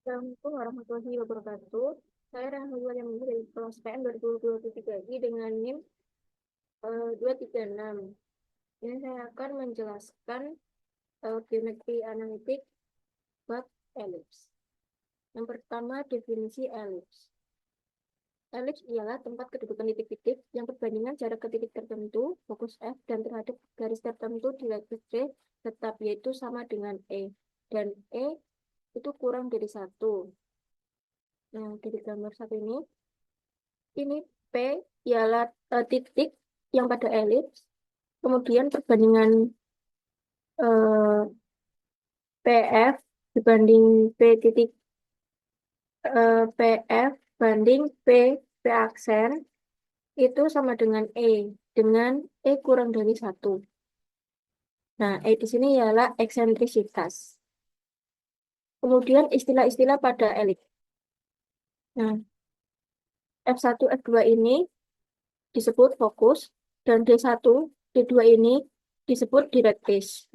Assalamualaikum warahmatullahi wabarakatuh. Saya Rahmat yang dari kelas PM 2023 ini dengan NIM 236. Ini saya akan menjelaskan geometri analitik bab elips. Yang pertama, definisi elips. Elips ialah tempat kedudukan titik-titik yang perbandingan jarak ke titik tertentu, fokus F, dan terhadap garis tertentu di lattice C tetap, yaitu sama dengan E. Dan E itu kurang dari 1. Nah, dari gambar satu ini P ialah titik yang pada elips. Kemudian perbandingan eh, PF dibanding P titik PF banding P aksen itu sama dengan dengan E kurang dari 1. Nah, E di sini ialah eksentrisitas. Kemudian istilah-istilah pada elips. Nah, F1, F2 ini disebut fokus, dan D1, D2 ini disebut directrix.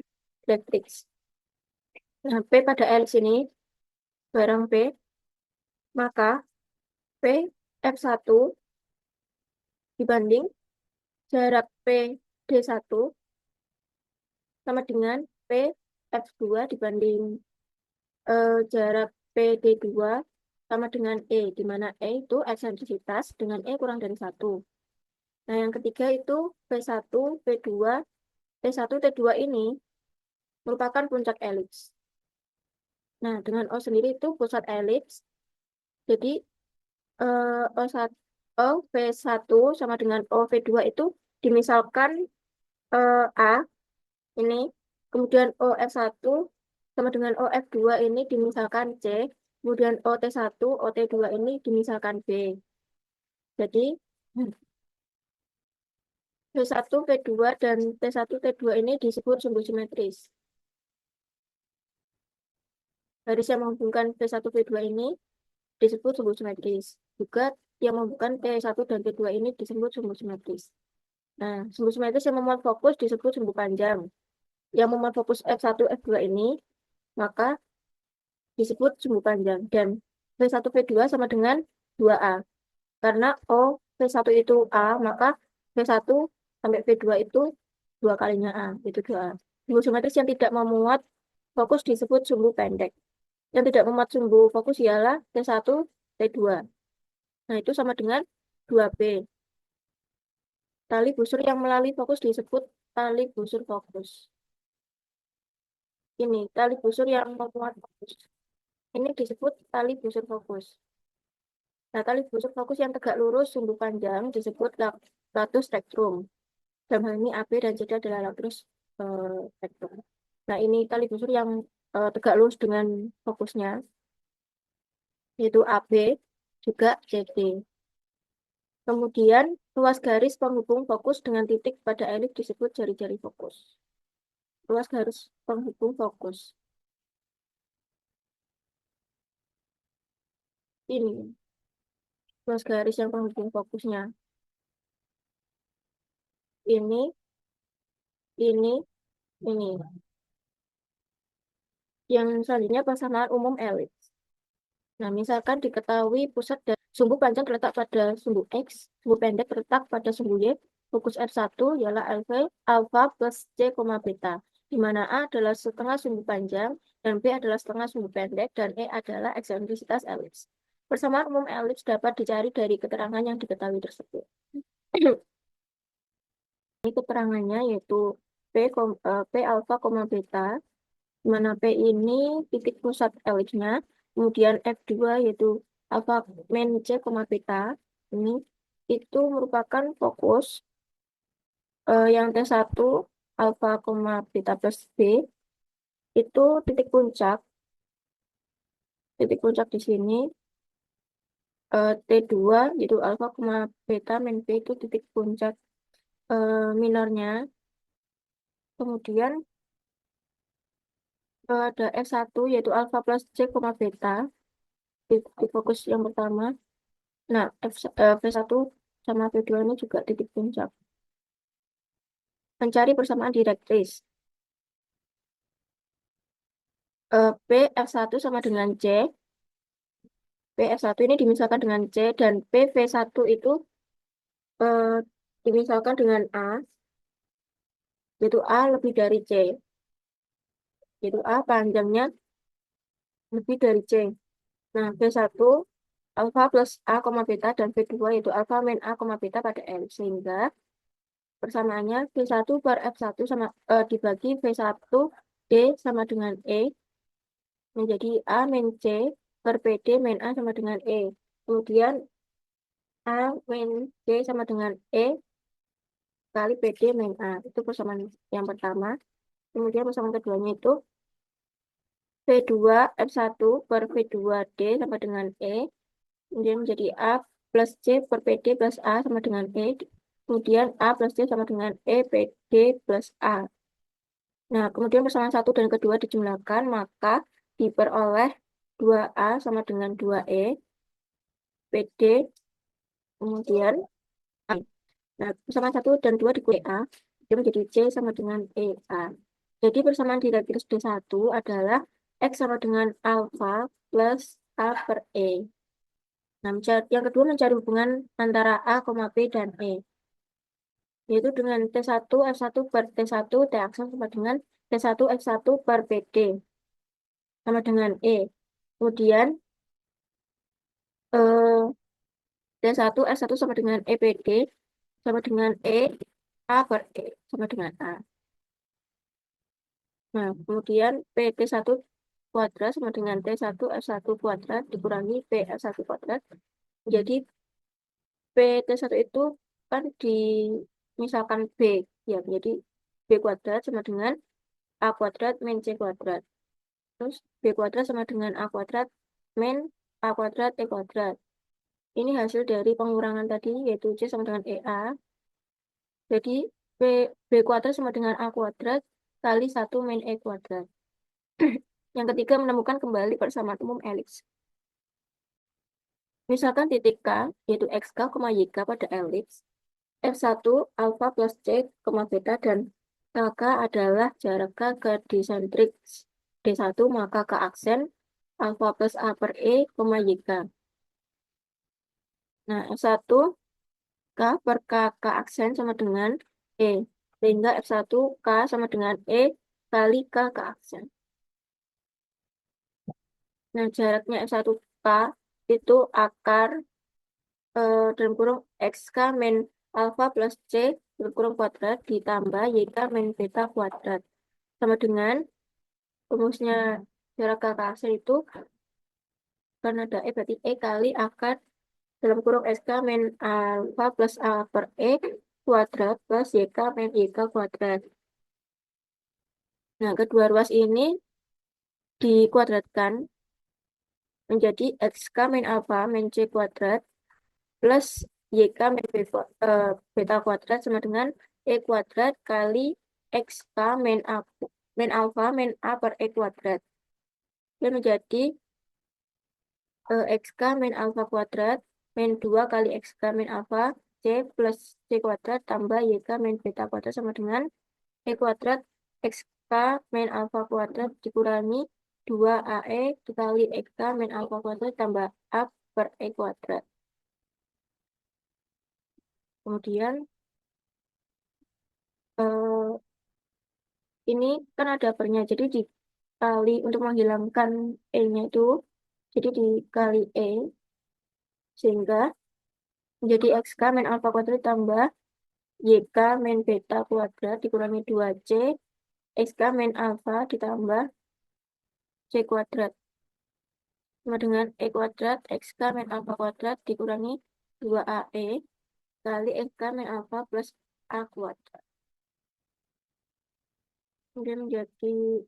Nah, P pada elips ini, barang P, maka P F1 dibanding jarak P D1 sama dengan P F2 dibanding jarak P D2 sama dengan E, di mana E itu eksentrisitas dengan E kurang dari 1. Nah, yang ketiga itu P1, P2, T1, T2 ini merupakan puncak elips. Nah, dengan O sendiri itu pusat elips. Jadi, O1, O V1 sama dengan O V2 itu dimisalkan A ini, kemudian OF1 sama dengan OF2 ini dimisalkan C, kemudian OT1, OT2 ini dimisalkan B. Jadi, V1, V2, dan T1, T2 ini disebut sumbu simetris. Garis yang menghubungkan V1, V2 ini disebut sumbu simetris. Juga yang menghubungkan T1 dan T2 ini disebut sumbu simetris. Nah, sumbu simetris yang memuat fokus disebut sumbu panjang. Yang memuat fokus F1, F2 ini, maka disebut sumbu panjang. Dan V1, V2 sama dengan 2A. Karena O V1 itu A, maka V1 sampai V2 itu 2 kalinya A, itu 2A. Sumbu simetris yang tidak memuat fokus disebut sumbu pendek. Yang tidak memuat sumbu fokus ialah T1, T2. Nah, itu sama dengan 2B. Tali busur yang melalui fokus disebut tali busur fokus. Ini, tali busur yang memuat fokus. Ini disebut tali busur fokus. Nah, tali busur fokus yang tegak lurus sumbu panjang disebut latus rectum. Dalam hal ini AB dan CD adalah latus rectum. Nah, ini tali busur yang tegak lurus dengan fokusnya, yaitu AB, juga CD. Kemudian, ruas garis penghubung fokus dengan titik pada elips disebut jari-jari fokus. Ruas garis penghubung fokus. Ini, ruas garis yang penghubung fokusnya. Ini, ini, ini. Yang selanjutnya pasangan umum elips. Nah, misalkan diketahui pusat dan sumbu panjang terletak pada sumbu X, sumbu pendek terletak pada sumbu Y, fokus F1 ialah alfa plus C, beta, di mana A adalah setengah sumbu panjang, dan B adalah setengah sumbu pendek, dan E adalah eksentrisitas elips. Persamaan umum elips dapat dicari dari keterangan yang diketahui tersebut. Ini keterangannya yaitu P alfa, beta, di mana P ini titik pusat elipsnya, kemudian F2 yaitu alfa min C, beta, ini itu merupakan fokus yang T1 alfa, beta plus B, itu titik puncak di sini, T2 yaitu alfa, beta min B itu titik puncak minornya, kemudian ada F1 yaitu alfa plus C, beta, di fokus yang pertama. Nah, V1 sama V2 ini juga titik puncak. Mencari persamaan direktris. P F1 sama dengan C. PF1 ini dimisalkan dengan C dan PV1 itu eh, dimisalkan dengan A, yaitu A lebih dari C, yaitu A panjangnya lebih dari C. Nah, V1 alfa plus A, beta dan V2 yaitu alfa min A, beta pada L. Sehingga persamaannya V1 per F1 sama dibagi V1 D sama dengan E menjadi A min C per PD min A sama dengan E. Kemudian A min C sama dengan E kali PD min A. Itu persamaan yang pertama. Kemudian persamaan keduanya itu V2 F1 per V2D sama dengan E. Kemudian menjadi A plus C per PD plus A sama dengan E. Kemudian A plus C sama dengan E PD plus A. Nah, kemudian persamaan satu dan kedua dijumlahkan, maka diperoleh 2A sama dengan 2E, PD, kemudian A. Nah, persamaan 1 dan 2 dikurangi A, dia menjadi C sama dengan EA. Jadi persamaan di garis D1 adalah X sama dengan alfa plus A per E. Nah, yang kedua mencari hubungan antara A, B, dan E. Yaitu dengan T1 F1 per T1 T aksen sama dengan T1 F1 per PD sama dengan E. Kemudian T1 S1 sama dengan EPD sama dengan E A per E sama dengan A. Nah, kemudian PT1 kuadrat sama dengan T1 F1 kuadrat dikurangi PF1 kuadrat. Jadi PT1 itu kan di misalkan B ya, jadi B kuadrat sama dengan A kuadrat min C kuadrat. Terus B kuadrat sama dengan A kuadrat min A kuadrat E kuadrat. Ini hasil dari pengurangan tadi yaitu C sama dengan EA. Jadi B, B kuadrat sama dengan A kuadrat kali 1 min E kuadrat. Yang ketiga menemukan kembali persamaan umum elips. Misalkan titik K yaitu XK, YK pada elips. F1 alfa plus C, beta dan KK adalah jarak K ke disentrik D1 maka K aksen alfa plus A per E, YK. Nah, F1 K per K aksen sama dengan E. Sehingga F1 K sama dengan E kali K aksen. Nah, jaraknya F1 K itu akar dalam kurung XK min alfa plus C dalam kurung kuadrat ditambah YK min beta kuadrat. Sama dengan rumusnya jarak K aksen itu karena ada E berarti E kali akar dalam kurung XK min alfa plus A per E kuadrat plus YK min YK kuadrat. Nah, kedua ruas ini dikuadratkan menjadi XK min alfa min C kuadrat plus YK min beta kuadrat sama dengan E kuadrat kali XK min alfa min A per E kuadrat. Ini menjadi XK min alfa kuadrat min 2 kali XK min alfa C plus C kuadrat tambah YK min beta kuadrat sama dengan E kuadrat XK min alfa kuadrat dikurangi 2AE dikali XK min alfa kuadrat tambah A per E kuadrat. Kemudian ini kan ada pernya, jadi dikali untuk menghilangkan E-nya itu, jadi dikali E, sehingga menjadi XK min alfa kuadrat tambah YK min beta kuadrat dikurangi 2C, XK min alfa ditambah C kuadrat. Sama dengan E kuadrat, XK min alfa kuadrat dikurangi 2AE kali XK min alfa plus A kuadrat. Kemudian menjadi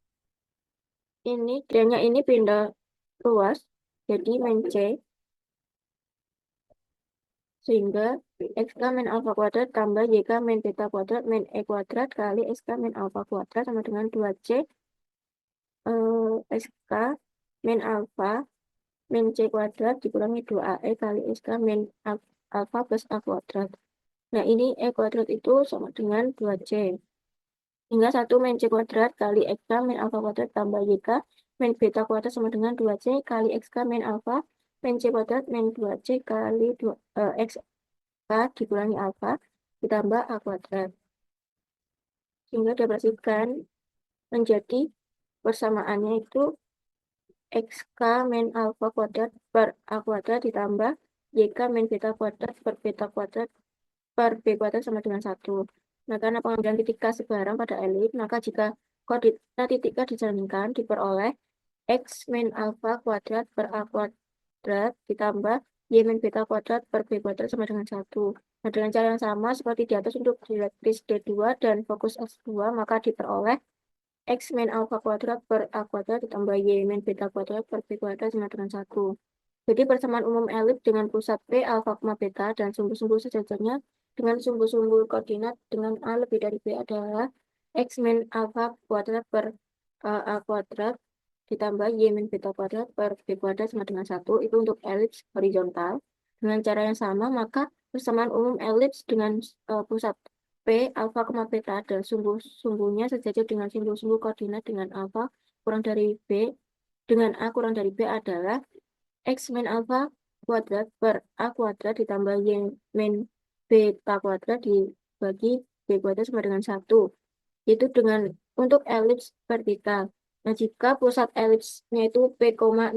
ini, kiranya ini pindah ruas, jadi min C, sehingga XK min alfa kuadrat tambah YK min beta kuadrat min E kuadrat kali XK min alfa kuadrat sama dengan 2C XK min alfa min C kuadrat dikurangi 2AE kali XK min alfa plus A kuadrat. Nah, ini E kuadrat itu sama dengan 2C. Hingga 1 min C kuadrat kali XK min alfa kuadrat tambah YK min beta kuadrat sama dengan 2C kali XK min alfa min C kuadrat min 2C kali X K dikurangi alfa ditambah A kuadrat. Sehingga dioperasikan menjadi persamaannya itu XK min alfa kuadrat per A kuadrat ditambah YK min beta kuadrat per beta kuadrat per B kuadrat sama dengan 1. Nah, karena pengambilan titik K sebarang pada elit, maka jika koordinat titik K dijalankan, diperoleh X min alfa kuadrat per A kuadrat ditambah Y min beta kuadrat per B kuadrat sama dengan 1. Nah, dengan cara yang sama seperti di atas untuk direktris D2 dan fokus S2, maka diperoleh X min alfa kuadrat per A kuadrat ditambah Y min beta kuadrat per B kuadrat sama dengan 1. Jadi persamaan umum elips dengan pusat P alfa, beta dan sumbu-sumbu sejajarnya dengan sumbu-sumbu koordinat dengan A lebih dari B adalah X min alfa kuadrat per A kuadrat ditambah Y min beta kuadrat per B kuadrat sama dengan 1. Itu untuk elips horizontal. Dengan cara yang sama, maka persamaan umum elips dengan pusat P alfa, beta dan sumbu-sumbunya sejajar dengan sumbu-sumbu koordinat dengan alfa kurang dari B dengan A kurang dari B adalah X min alfa kuadrat per A kuadrat ditambah Y min beta kuadrat dibagi B kuadrat sama dengan 1. Itu dengan untuk elips vertikal. Nah, jika pusat elipsnya itu P, 0,0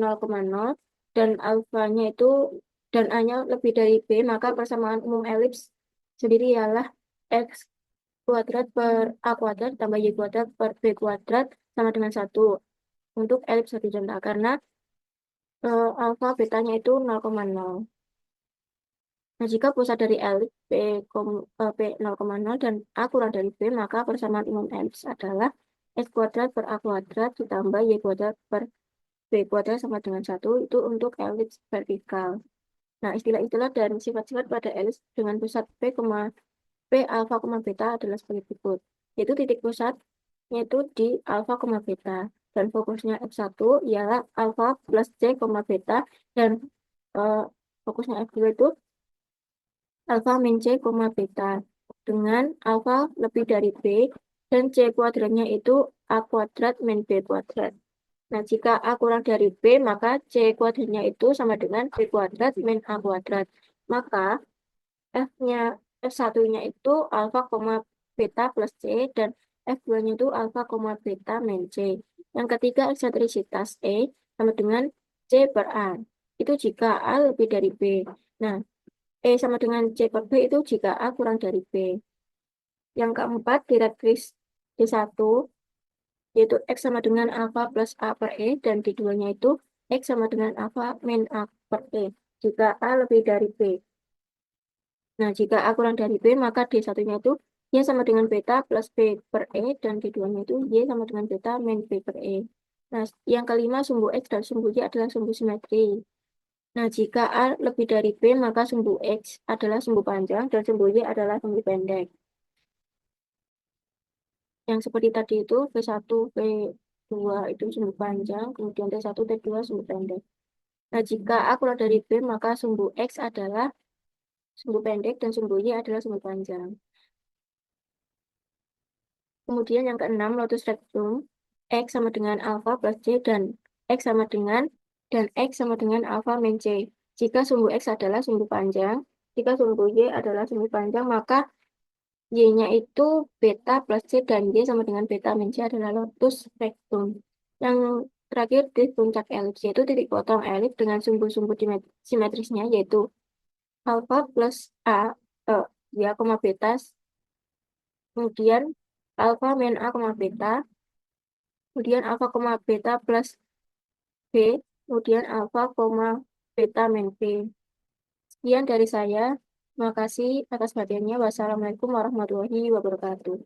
dan alfanya itu dan A-nya lebih dari B, maka persamaan umum elips sendiri ialah X kuadrat per A kuadrat tambah Y kuadrat per B kuadrat sama dengan 1 untuk elips horizontal karena alfa betanya itu 0,0. Nah, jika pusat dari elips P 0,0 dan A kurang dari B, maka persamaan umum elips adalah X kuadrat per A kuadrat ditambah Y kuadrat per B kuadrat sama dengan 1. Itu untuk elips vertikal. Nah, istilah-istilah dan sifat-sifat pada elips dengan pusat P alfa, beta adalah sebagai berikut. Yaitu titik pusat yaitu di alfa, beta. Dan fokusnya F1 ialah alfa plus C, beta. Dan eh, fokusnya F2 itu alfa min C, beta. Dengan alfa lebih dari B dan C kuadratnya itu A kuadrat min B kuadrat. Nah, jika A kurang dari B, maka C kuadratnya itu sama dengan B kuadrat min A kuadrat. Maka F-nya F1-nya itu alfa, beta plus C dan F2-nya itu alfa, beta min C. Yang ketiga, eksentrisitas E sama dengan C per A. Itu jika A lebih dari B. Nah, E sama dengan C per B itu jika A kurang dari B. Yang keempat, direktris D1 yaitu X sama dengan alfa plus A per E dan D2-nya itu X sama dengan alfa min A per E jika A lebih dari B. Nah, jika A kurang dari B, maka D1-nya itu Y sama dengan beta plus B per E dan D2-nya itu Y sama dengan beta min B per E. Nah, yang kelima, sumbu X dan sumbu Y adalah sumbu simetri. Nah, jika A lebih dari B, maka sumbu X adalah sumbu panjang dan sumbu Y adalah sumbu pendek. Yang seperti tadi itu V1, V2 itu sumbu panjang, kemudian T1, T2 sumbu pendek. Nah, jika A kurang dari B, maka sumbu X adalah sumbu pendek dan sumbu Y adalah sumbu panjang. Kemudian yang keenam, lotus rectum, X sama dengan alfa plus C dan X sama dengan alfa min C. Jika sumbu X adalah sumbu panjang, jika sumbu Y adalah sumbu panjang, maka Y-nya itu beta plus C dan Y sama dengan beta min C adalah lotus rectum. Yang terakhir di puncak elips yaitu titik potong elips dengan sumbu-sumbu simetrisnya yaitu alfa plus A, ya, beta, kemudian alfa min A, beta, kemudian alfa, beta plus B, kemudian alfa, beta min B. Sekian dari saya. Terima kasih atas perhatiannya. Wassalamualaikum warahmatullahi wabarakatuh.